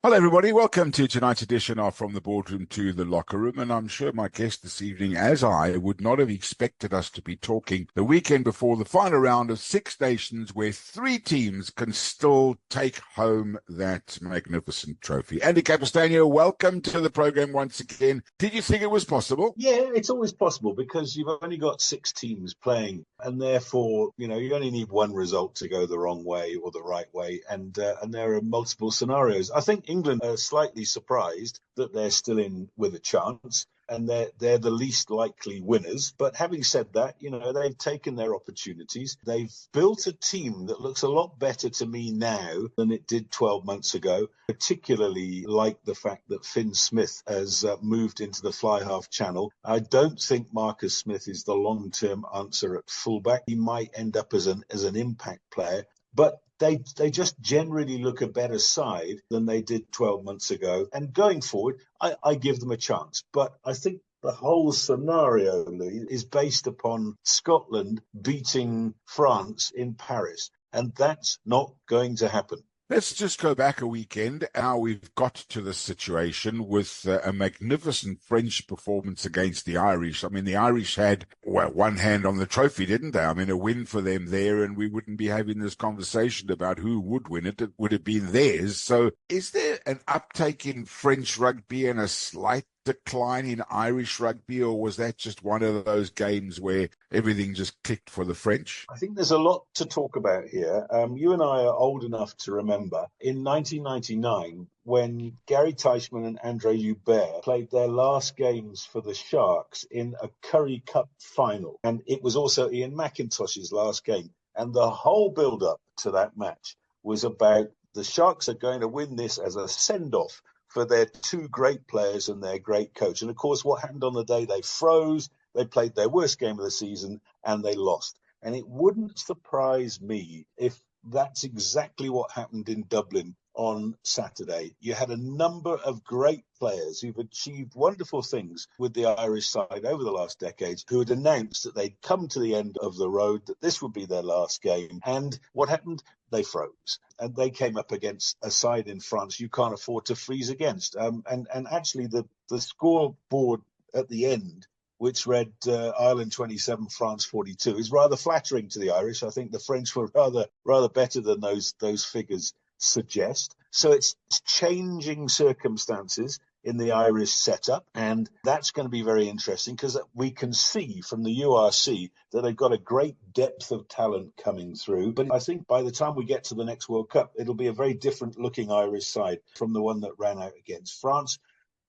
Hello, everybody. Welcome to tonight's edition of From the Boardroom to the Locker Room. And I'm sure my guest this evening, as I, would not have expected us to be talking the weekend before the final round of Six Nations, where three teams can still take home that magnificent trophy. Andy Capistano, welcome to the program once again. Did you think it was possible? Yeah, it's always possible because you've only got six teams playing, and therefore, you only need one result to go the wrong way or the right way, and there are multiple scenarios. I think England are slightly surprised that they're still in with a chance, and they're the least likely winners. But having said that, they've taken their opportunities. They've built a team that looks a lot better to me now than it did 12 months ago. Particularly like the fact that Finn Smith has moved into the fly half channel. I don't think Marcus Smith is the long-term answer at fullback. He might end up as an impact player, but they just generally look a better side than they did 12 months ago. And going forward, I give them a chance. But I think the whole scenario, Louis, is based upon Scotland beating France in Paris. And that's not going to happen. Let's just go back a weekend. How we've got to this situation with a magnificent French performance against the Irish. I mean, the Irish had, one hand on the trophy, didn't they? I mean, a win for them there, and we wouldn't be having this conversation about who would win it. It would have been theirs. So is there an uptake in French rugby and a slight decline in Irish rugby, or was that just one of those games where everything just clicked for the French? I think there's a lot to talk about here. You and I are old enough to remember in 1999 when Gary Teichmann and Andre Hubert played their last games for the Sharks in a Currie Cup final. And it was also Ian McIntosh's last game. And the whole build-up to that match was about the Sharks are going to win this as a send-off for their two great players and their great coach. And of course, what happened on the day? They froze, they played their worst game of the season, and they lost. And it wouldn't surprise me if that's exactly what happened in Dublin on Saturday. You had a number of great players who've achieved wonderful things with the Irish side over the last decades who had announced that they'd come to the end of the road, that this would be their last game. And what happened? They froze. And they came up against a side in France you can't afford to freeze against. And actually, the scoreboard at the end, which read Ireland 27, France 42, is rather flattering to the Irish. I think the French were rather better than those figures suggest. So it's changing circumstances in the Irish setup, and that's going to be very interesting because we can see from the URC that they've got a great depth of talent coming through. But I think by the time we get to the next World Cup, it'll be a very different looking Irish side from the one that ran out against France.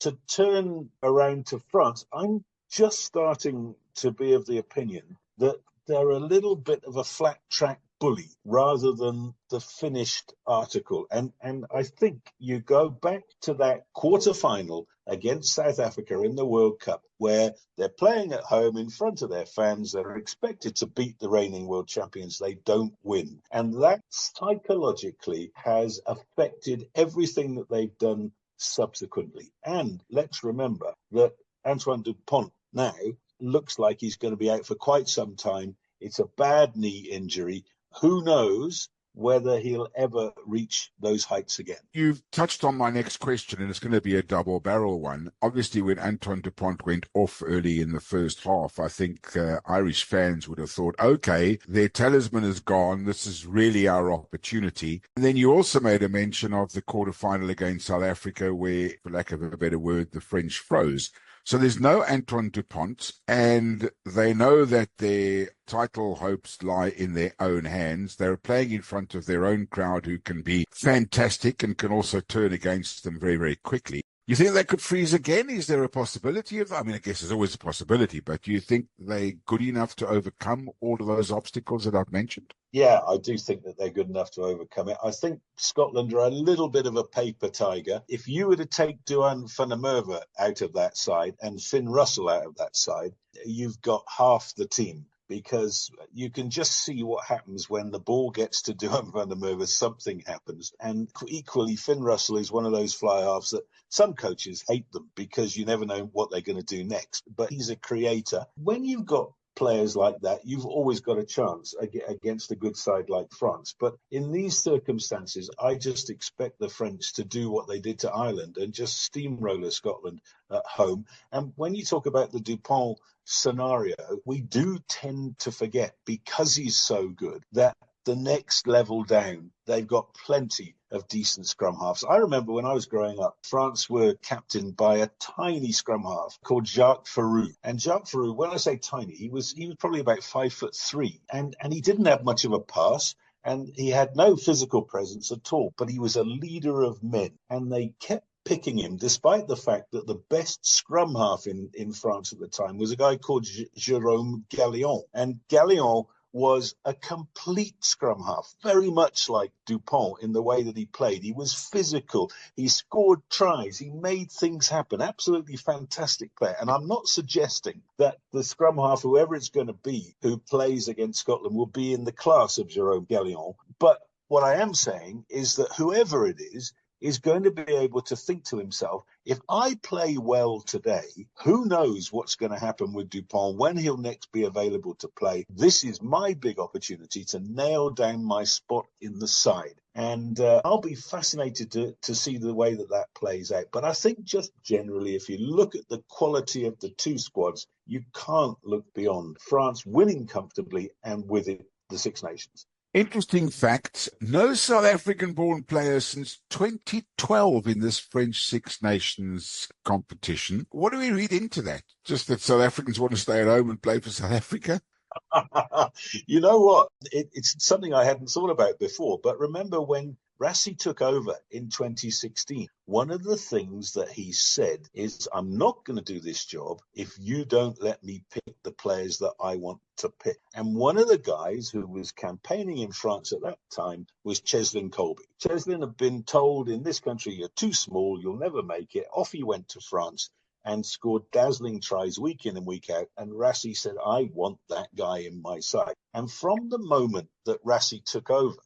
To turn around to France, I'm just starting to be of the opinion that they're a little bit of a flat track bully rather than the finished article. And I think you go back to that quarterfinal against South Africa in the World Cup, where they're playing at home in front of their fans. They're expected to beat the reigning world champions. They don't win. And that psychologically has affected everything that they've done subsequently. And let's remember that Antoine Dupont now looks like he's going to be out for quite some time. It's a bad knee injury. Who knows whether he'll ever reach those heights again? You've touched on my next question, and it's going to be a double-barrel one. Obviously, when Antoine Dupont went off early in the first half, I think Irish fans would have thought, okay, their talisman is gone. This is really our opportunity. And then you also made a mention of the quarterfinal against South Africa where, for lack of a better word, the French froze. So there's no Antoine Dupont, and they know that their title hopes lie in their own hands. They're playing in front of their own crowd who can be fantastic and can also turn against them very, very quickly. You think they could freeze again? Is there a possibility of that? I mean, I guess there's always a possibility, but do you think they're good enough to overcome all of those obstacles that I've mentioned? Yeah, I do think that they're good enough to overcome it. I think Scotland are a little bit of a paper tiger. If you were to take Duan van der Merwe out of that side and Finn Russell out of that side, you've got half the team. Because you can just see what happens when the ball gets to Duan van der Merwe, something happens. And equally, Finn Russell is one of those fly halves that some coaches hate them because you never know what they're going to do next. But he's a creator. When you've got players like that, you've always got a chance against a good side like France. But in these circumstances, I just expect the French to do what they did to Ireland and just steamroller Scotland at home. And when you talk about the Dupont scenario, we do tend to forget, because he's so good, that the next level down, they've got plenty of decent scrum halves. I remember when I was growing up, France were captained by a tiny scrum half called Jacques Ferrou. And Jacques Ferrou, when I say tiny, he was probably about 5'3", and he didn't have much of a pass. And he had no physical presence at all, but he was a leader of men. And they kept picking him, despite the fact that the best scrum half in France at the time was a guy called Jérôme Gallion. And Gallion was a complete scrum half, very much like Dupont in the way that he played. He was physical. He scored tries. He made things happen. Absolutely fantastic player. And I'm not suggesting that the scrum half, whoever it's going to be, who plays against Scotland, will be in the class of Jérôme Gallion. But what I am saying is that whoever it is going to be able to think to himself, if I play well today, who knows what's going to happen with Dupont, when he'll next be available to play. This is my big opportunity to nail down my spot in the side. And I'll be fascinated to see the way that plays out. But I think just generally, if you look at the quality of the two squads, you can't look beyond France winning comfortably and with it the Six Nations. Interesting fact, no South African-born player since 2012 in this French Six Nations competition. What do we read into that? Just that South Africans want to stay at home and play for South Africa? You know what? It's something I hadn't thought about before. But remember when Rassie took over in 2016, one of the things that he said is, I'm not going to do this job if you don't let me pick the players that I want to pick. And one of the guys who was campaigning in France at that time was Cheslin Colby. Cheslin had been told, in this country, you're too small, you'll never make it. Off he went to France and scored dazzling tries week in and week out. And Rassie said, I want that guy in my side. And from the moment that Rassie took over,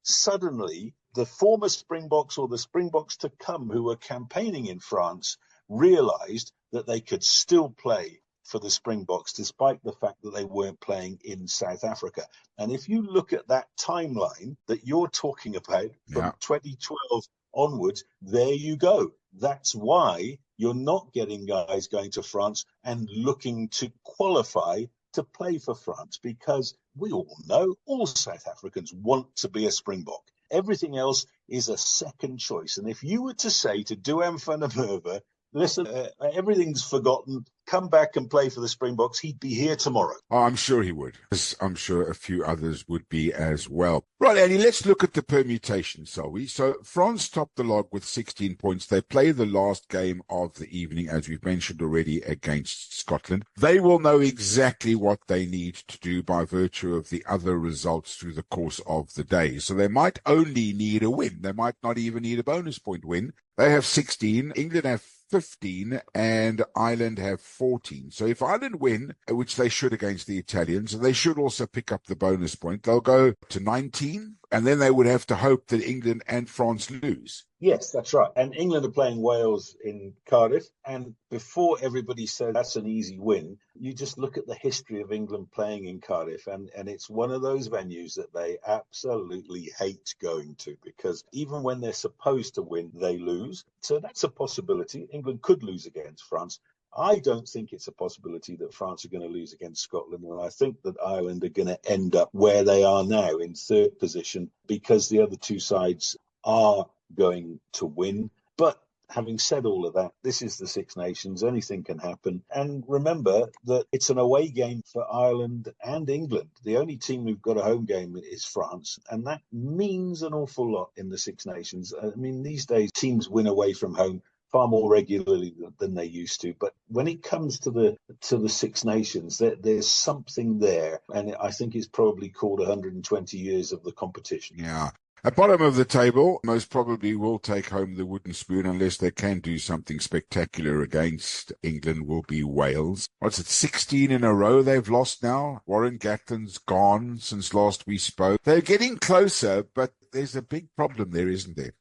suddenly the former Springboks, or the Springboks to come, who were campaigning in France, realized that they could still play for the Springboks, despite the fact that they weren't playing in South Africa. And if you look at that timeline that you're talking about from 2012 onwards, there you go. That's why you're not getting guys going to France and looking to qualify to play for France, because we all know all South Africans want to be a Springbok. Everything else is a second choice. And if you were to say to Duhan van der Merwe, listen, everything's forgotten, come back and play for the Springboks, he'd be here tomorrow. Oh, I'm sure he would. I'm sure a few others would be as well. Right, Andy, let's look at the permutation, shall we? So France topped the log with 16 points. They play the last game of the evening, as we've mentioned already, against Scotland. They will know exactly what they need to do by virtue of the other results through the course of the day. So they might only need a win. They might not even need a bonus point win. They have 16. England have 15 and Ireland have 14. So if Ireland win, which they should against the Italians, they should also pick up the bonus point. They'll go to 19, and then they would have to hope that England and France lose. Yes, that's right. And England are playing Wales in Cardiff. And before everybody said that's an easy win, you just look at the history of England playing in Cardiff. And it's one of those venues that they absolutely hate going to, because even when they're supposed to win, they lose. So that's a possibility. England could lose against France. I don't think it's a possibility that France are going to lose against Scotland. And I think that Ireland are going to end up where they are now, in third position, because the other two sides are going to win. But having said all of that, this is the Six Nations. Anything can happen. And remember that it's an away game for Ireland and England. The only team who've got a home game is France. And that means an awful lot in the Six Nations. I mean, these days, teams win away from home far more regularly than they used to. But when it comes to the Six Nations, there's something there. And I think it's probably called 120 years of the competition. Yeah. At bottom of the table, most probably will take home the wooden spoon, unless they can do something spectacular against England, will be Wales. What's it, 16 in a row they've lost now? Warren Gatland's gone since last we spoke. They're getting closer, but there's a big problem there, isn't there?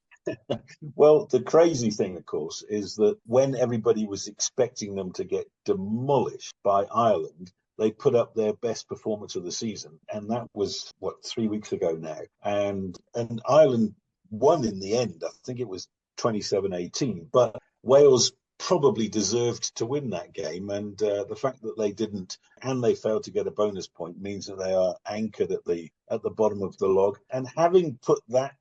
Well, the crazy thing, of course, is that when everybody was expecting them to get demolished by Ireland, they put up their best performance of the season, and that was 3 weeks ago now. And Ireland won in the end. I think it was 27-18, but Wales probably deserved to win that game, and the fact that they didn't and they failed to get a bonus point means that they are anchored at the bottom of the log. And having put that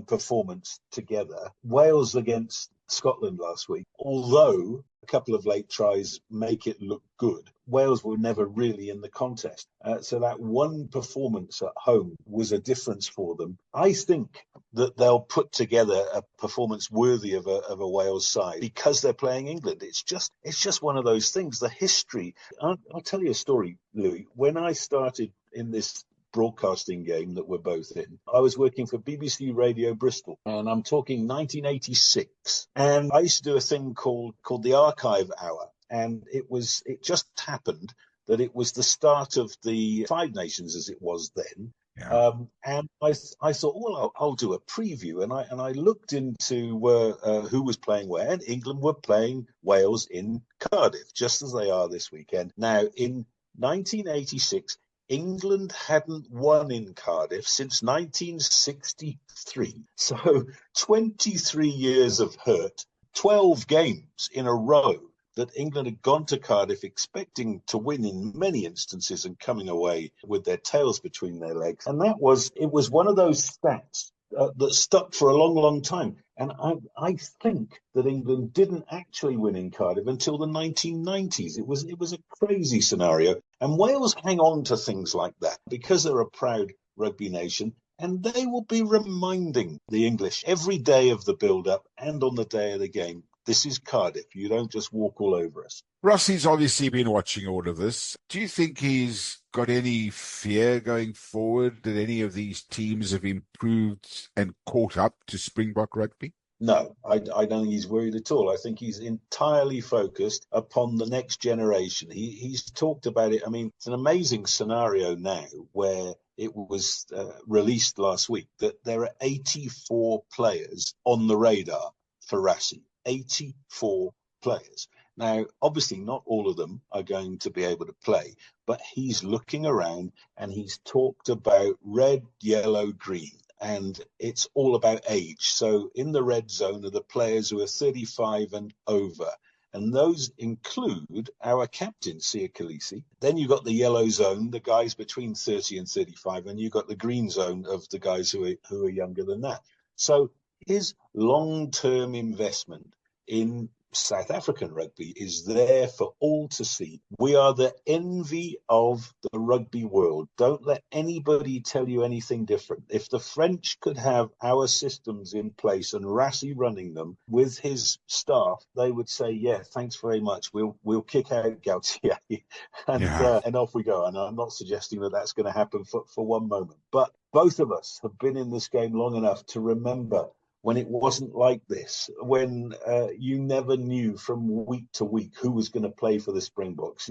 performance together, Wales against Scotland last week, although a couple of late tries make it look good, Wales were never really in the contest. So that one performance at home was a difference for them. I think that they'll put together a performance worthy of a Wales side because they're playing England. It's just one of those things. The history. I'll tell you a story, Louis. When I started in this broadcasting game that we're both in, I was working for BBC Radio Bristol, and I'm talking 1986. And I used to do a thing called the Archive Hour, and it just happened that it was the start of the Five Nations as it was then. Yeah. And I thought, well, I'll do a preview, and I looked into who was playing where, and England were playing Wales in Cardiff, just as they are this weekend. Now, in 1986, England hadn't won in Cardiff since 1963. So 23 years of hurt, 12 games in a row that England had gone to Cardiff expecting to win in many instances and coming away with their tails between their legs. And it was one of those stats that stuck for a long, long time. And I think that England didn't actually win in Cardiff until the 1990s. It was a crazy scenario. And Wales hang on to things like that because they're a proud rugby nation. And they will be reminding the English every day of the build-up and on the day of the game, this is Cardiff. You don't just walk all over us. Rusty's obviously been watching all of this. Do you think he's got any fear going forward that any of these teams have improved and caught up to Springbok rugby? No, I don't think he's worried at all. I think he's entirely focused upon the next generation. He's talked about it. I mean, it's an amazing scenario now where it was released last week that there are 84 players on the radar for Rassie. 84 players. Now, obviously, not all of them are going to be able to play, but he's looking around and he's talked about red, yellow, green. And it's all about age. So in the red zone are the players who are 35 and over. And those include our captain, Sia Khaleesi. Then you've got the yellow zone, the guys between 30 and 35. And you've got the green zone of the guys who are younger than that. So his long-term investment in South African rugby is there for all to see. We are the envy of the rugby world. Don't let anybody tell you anything different. If the French could have our systems in place and Rassie running them with his staff, they would say, yeah, thanks very much. We'll kick out Gautier and off we go. And I'm not suggesting that that's going to happen for one moment. But both of us have been in this game long enough to remember when it wasn't like this, when you never knew from week to week who was going to play for the Springboks.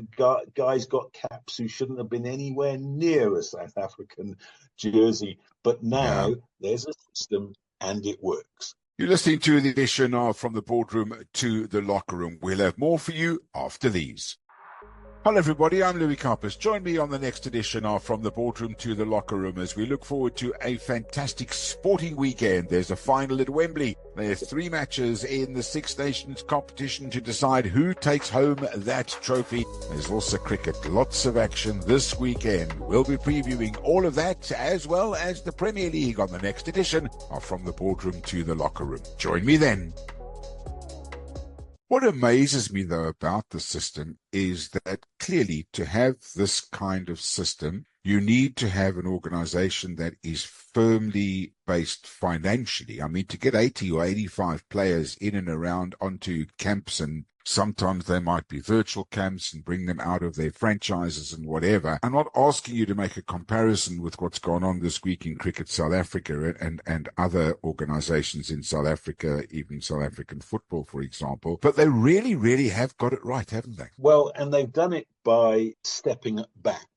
Guys got caps who shouldn't have been anywhere near a South African jersey. But now there's a system and it works. You're listening to the edition of From the Boardroom to the Locker Room. We'll have more for you after these. Hello, everybody. I'm Louis Karpas. Join me on the next edition of From the Boardroom to the Locker Room as we look forward to a fantastic sporting weekend. There's a final at Wembley. There's 3 matches in the Six Nations competition to decide who takes home that trophy. There's also cricket. Lots of action this weekend. We'll be previewing all of that as well as the Premier League on the next edition of From the Boardroom to the Locker Room. Join me then. What amazes me, though, about the system is that clearly to have this kind of system, you need to have an organization that is firmly based financially. I mean, to get 80 or 85 players in and around onto camps, and sometimes they might be virtual camps and bring them out of their franchises and whatever. I'm not asking you to make a comparison with what's gone on this week in Cricket South Africa and other organizations in South Africa, even South African football, for example. But they really, really have got it right, haven't they? Well, and they've done it by stepping back.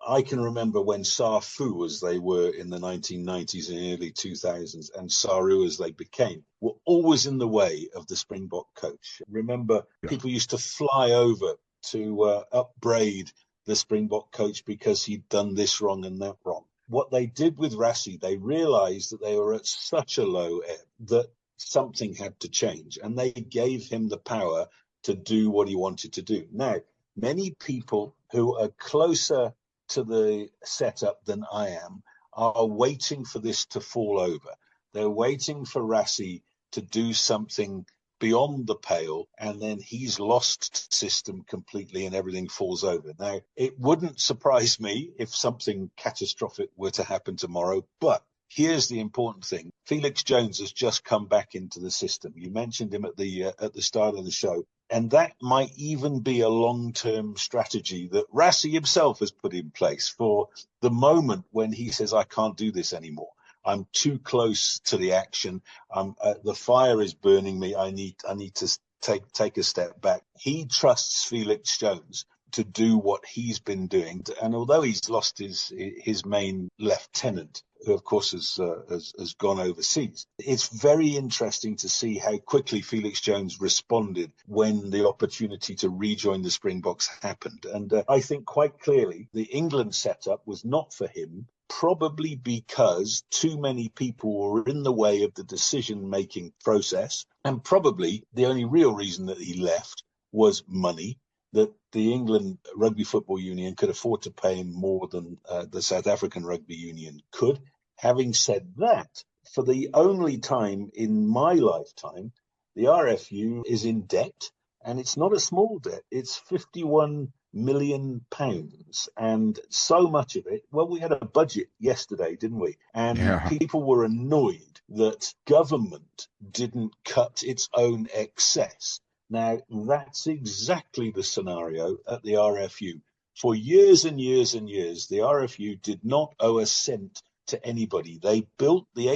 I can remember when SAFU, as they were in the 1990s and early 2000s, and SARU, as they became, were always in the way of the Springbok coach. Remember, people used to fly over to upbraid the Springbok coach because he'd done this wrong and that wrong. What they did with Rassie, they realized that they were at such a low ebb that something had to change, and they gave him the power to do what he wanted to do. Now, many people who are closer to the setup than I am are waiting for this to fall over. They're waiting for Rassie to do something beyond the pale, and then he's lost the system completely and everything falls over. Now, it wouldn't surprise me if something catastrophic were to happen tomorrow, but here's the important thing. Felix Jones has just come back into the system. You mentioned him at the start of the show, and that might even be a long-term strategy that Rassie himself has put in place for the moment when he says, I can't do this anymore. I'm too close to the action. The fire is burning me. I need to take a step back. He trusts Felix Jones to do what he's been doing. And although he's lost his main lieutenant, who of course has gone overseas, it's very interesting to see how quickly Felix Jones responded when the opportunity to rejoin the Springboks happened. And I think quite clearly the England setup was not for him, probably because too many people were in the way of the decision-making process. And probably the only real reason that he left was money, that the England Rugby Football Union could afford to pay him more than the South African Rugby Union could. Having said that, for the only time in my lifetime, the RFU is in debt, and it's not a small debt. It's 51 million pounds, and so much of it, well, we had a budget yesterday, didn't we? And people were annoyed that government didn't cut its own excess. Now, that's exactly the scenario at the RFU. For years and years and years, the RFU did not owe a cent to anybody. They built the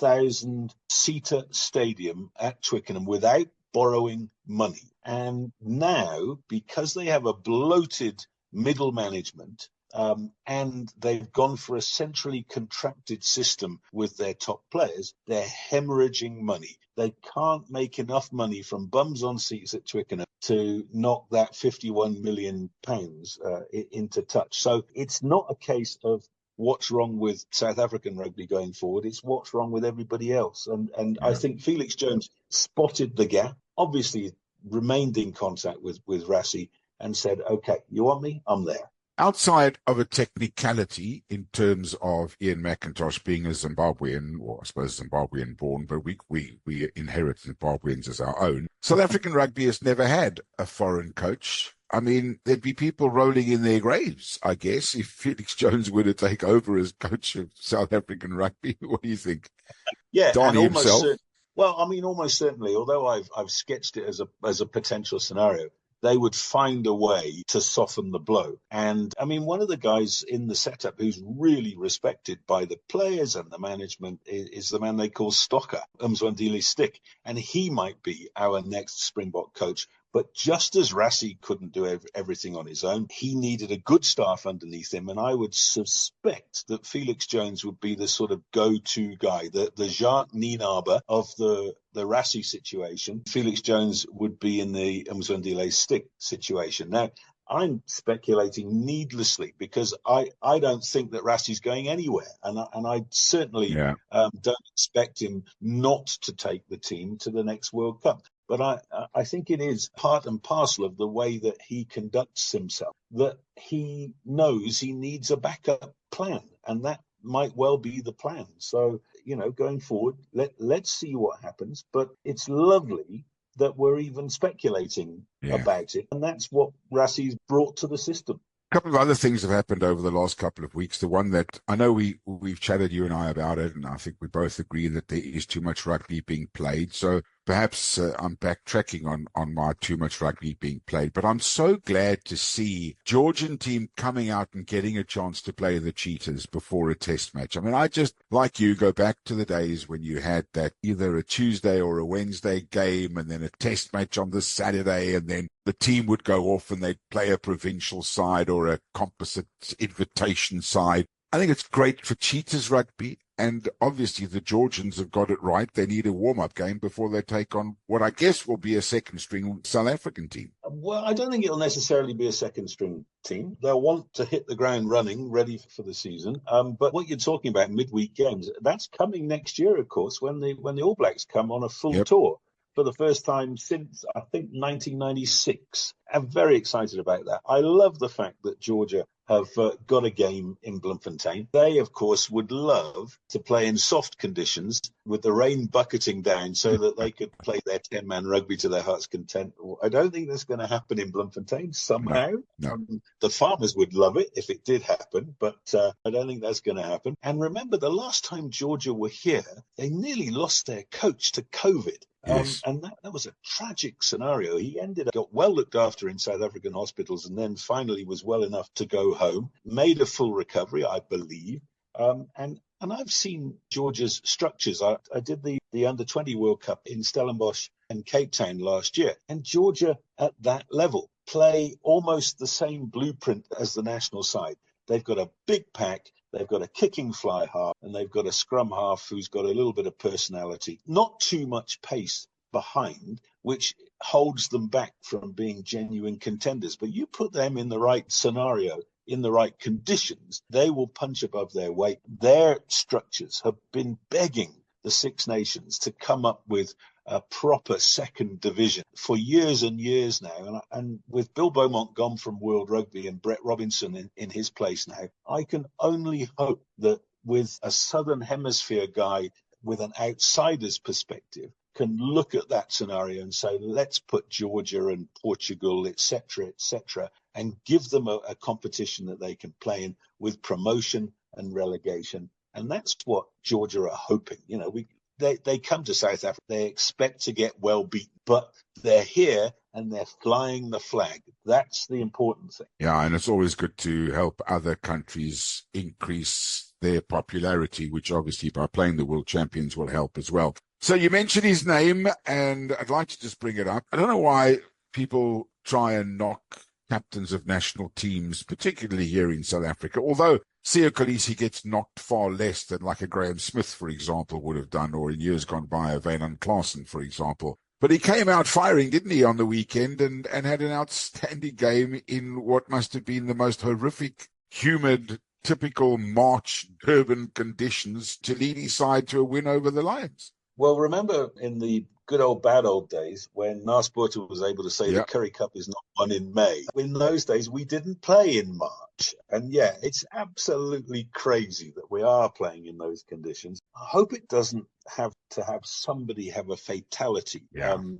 80,000-seater stadium at Twickenham without borrowing money. And now, because they have a bloated middle management, and they've gone for a centrally contracted system with their top players, they're hemorrhaging money. They can't make enough money from bums on seats at Twickenham to knock that 51 million pounds into touch. So it's not a case of what's wrong with South African rugby going forward. It's what's wrong with everybody else. And I think Felix Jones spotted the gap, obviously remained in contact with Rassie and said, okay, you want me? I'm there. Outside of a technicality in terms of Ian McIntosh being a Zimbabwean, or I suppose Zimbabwean born, but we inherit Zimbabweans as our own, South African rugby has never had a foreign coach. I mean, there'd be people rolling in their graves, I guess, if Felix Jones were to take over as coach of South African rugby. What do you think? Yeah, Donnie himself. Well, I mean, almost certainly, although I've sketched it as a potential scenario, they would find a way to soften the blow. And I mean, one of the guys in the setup who's really respected by the players and the management is the man they call Stocker, Mzwandile Stick. And he might be our next Springbok coach. But just as Rassie couldn't do everything on his own, he needed a good staff underneath him. And I would suspect that Felix Jones would be the sort of go-to guy, the Jacques Nienaber of the Rassie situation. Felix Jones would be in the Mzwandile Stick situation. Now, I'm speculating needlessly because I don't think that Rassie's going anywhere. And I certainly don't expect him not to take the team to the next World Cup. But I think it is part and parcel of the way that he conducts himself, that he knows he needs a backup plan, and that might well be the plan. So, going forward, let's see what happens. But it's lovely that we're even speculating about it, and that's what Rassie's brought to the system. A couple of other things have happened over the last couple of weeks. The one that I know we've chatted, you and I, about it, and I think we both agree that there is too much rugby being played. So perhaps I'm backtracking on my too much rugby being played, but I'm so glad to see Georgian team coming out and getting a chance to play the Cheetahs before a test match. I mean, I just, like you, go back to the days when you had that either a Tuesday or a Wednesday game and then a test match on the Saturday, and then the team would go off and they'd play a provincial side or a composite invitation side. I think it's great for Cheetahs rugby. And obviously the Georgians have got it right. They need a warm-up game before they take on what I guess will be a second-string South African team. Well, I don't think it'll necessarily be a second string team. They'll want to hit the ground running, ready for the season. But what you're talking about, midweek games, that's coming next year, of course, when the All Blacks come on a full tour for the first time since, I think, 1996. I'm very excited about that. I love the fact that Georgia have got a game in Bloemfontein. They, of course, would love to play in soft conditions with the rain bucketing down so that they could play their 10-man rugby to their heart's content. I don't think that's going to happen in Bloemfontein somehow. No. The farmers would love it if it did happen, but I don't think that's going to happen. And remember, the last time Georgia were here, they nearly lost their coach to COVID. Yes. And that was a tragic scenario. He got well looked after in South African hospitals and then finally was well enough to go home, made a full recovery, I believe. And I've seen Georgia's structures. I did the Under-20 World Cup in Stellenbosch and Cape Town last year. And Georgia at that level play almost the same blueprint as the national side. They've got a big pack. They've got a kicking fly half, and they've got a scrum half who's got a little bit of personality, not too much pace behind, which holds them back from being genuine contenders. But you put them in the right scenario, in the right conditions, they will punch above their weight. Their structures have been begging the Six Nations to come up with a proper second division for years and years now. And with Bill Beaumont gone from World Rugby and Brett Robinson in his place now, I can only hope that with a Southern Hemisphere guy with an outsider's perspective can look at that scenario and say, let's put Georgia and Portugal, etc., and give them a competition that they can play in with promotion and relegation. And that's what Georgia are hoping. You know, they come to South Africa, they expect to get well beaten, but they're here and they're flying the flag. That's the important thing. Yeah, and it's always good to help other countries increase their popularity, which obviously by playing the world champions will help as well. So you mentioned his name, and I'd like to just bring it up. I don't know why people try and knock captains of national teams, particularly here in South Africa, although Siya Kolisi gets knocked far less than like a Graham Smith, for example, would have done, or in years gone by, a Wynand Klaasen, for example. But he came out firing, didn't he, on the weekend and had an outstanding game in what must have been the most horrific, humid, typical March Durban conditions to lead his side to a win over the Lions. Well, remember in the good old bad old days when Nasport was able to say the Currie Cup is not won in May. In those days, we didn't play in March. And yeah, it's absolutely crazy that we are playing in those conditions. I hope it doesn't have to have somebody have a fatality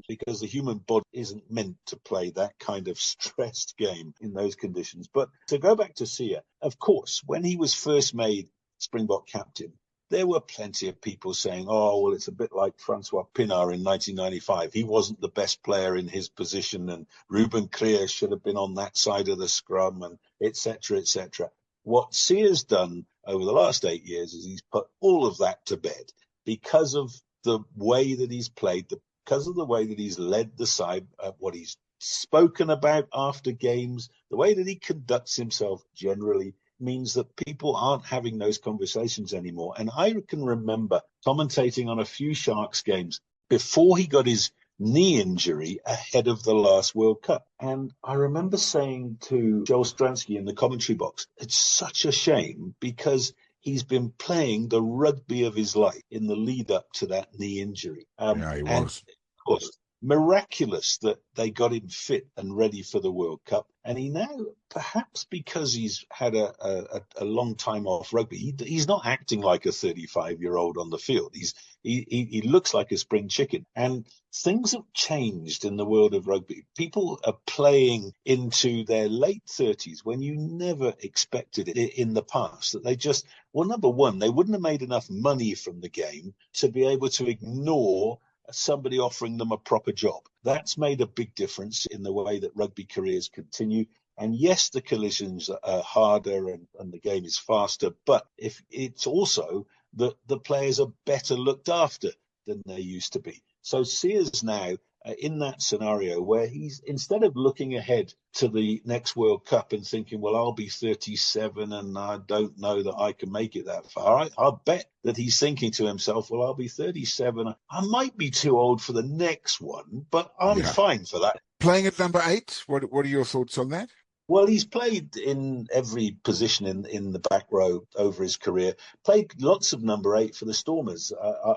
because the human body isn't meant to play that kind of stressed game in those conditions. But to go back to Siya, of course, when he was first made Springbok captain, there were plenty of people saying, oh, well, it's a bit like Francois Pienaar in 1995. He wasn't the best player in his position, and Ruben Creer should have been on that side of the scrum, and et cetera, et cetera. What Siya's done over the last 8 years is he's put all of that to bed because of the way that he's played, because of the way that he's led the side, what he's spoken about after games, the way that he conducts himself generally, means that people aren't having those conversations anymore. And I can remember commentating on a few Sharks games before he got his knee injury ahead of the last World Cup. And I remember saying to Joel Stransky in the commentary box, it's such a shame because he's been playing the rugby of his life in the lead up to that knee injury. He was. And of course, miraculous that they got him fit and ready for the World Cup. And he now, perhaps because he's had a long time off rugby, he's not acting like a 35-year-old on the field. He looks like a spring chicken. And things have changed in the world of rugby. People are playing into their late 30s when you never expected it in the past. That they just, well, number one, they wouldn't have made enough money from the game to be able to ignore somebody offering them a proper job. That's made a big difference in the way that rugby careers continue. And yes, the collisions are harder and the game is faster, but if it's also that the players are better looked after than they used to be. So Siya's now in that scenario where he's, instead of looking ahead to the next World Cup and thinking, well, I'll be 37 and I don't know that I can make it that far. I bet that he's thinking to himself, well, I'll be 37. I might be too old for the next one, but I'm Yeah. fine for that. Playing at number 8, what are your thoughts on that? Well, he's played in every position in the back row over his career. Played lots of number 8 for the Stormers.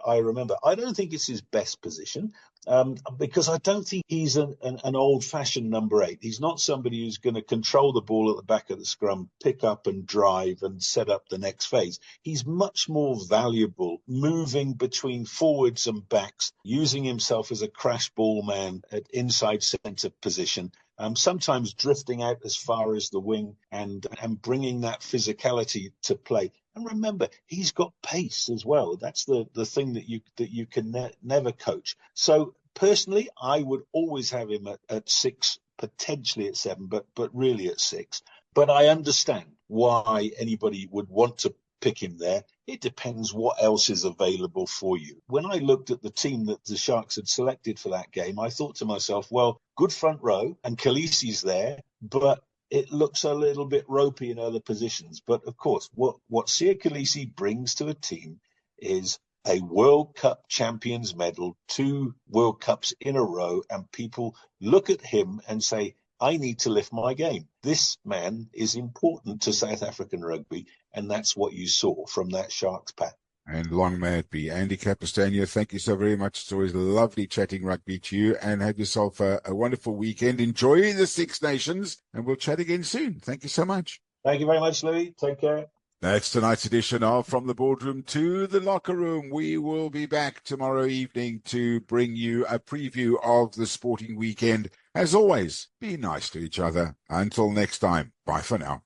I remember. I don't think it's his best position because I don't think he's an old-fashioned number 8. He's not somebody who's going to control the ball at the back of the scrum, pick up and drive and set up the next phase. He's much more valuable moving between forwards and backs, using himself as a crash ball man at inside centre position. Sometimes drifting out as far as the wing and bringing that physicality to play. And remember, he's got pace as well. That's the thing that you can never coach. So personally, I would always have him at 6, potentially at 7, but really at 6. But I understand why anybody would want to pick him there. It depends what else is available for you. When I looked at the team that the Sharks had selected for that game, I thought to myself, well, good front row and Khaleesi's there, but it looks a little bit ropey in other positions. But of course, what Sia Khaleesi brings to a team is a World Cup champions medal, 2 World Cups in a row, and people look at him and say, I need to lift my game. This man is important to South African rugby, and that's what you saw from that Sharks pack. And long may it be. Andy Capistano, thank you so very much. It's always lovely chatting rugby to you, and have yourself a wonderful weekend. Enjoy the Six Nations, and we'll chat again soon. Thank you so much. Thank you very much, Louis. Take care. That's tonight's edition of From the Boardroom to the Locker Room. We will be back tomorrow evening to bring you a preview of the sporting weekend. As always, be nice to each other. Until next time, bye for now.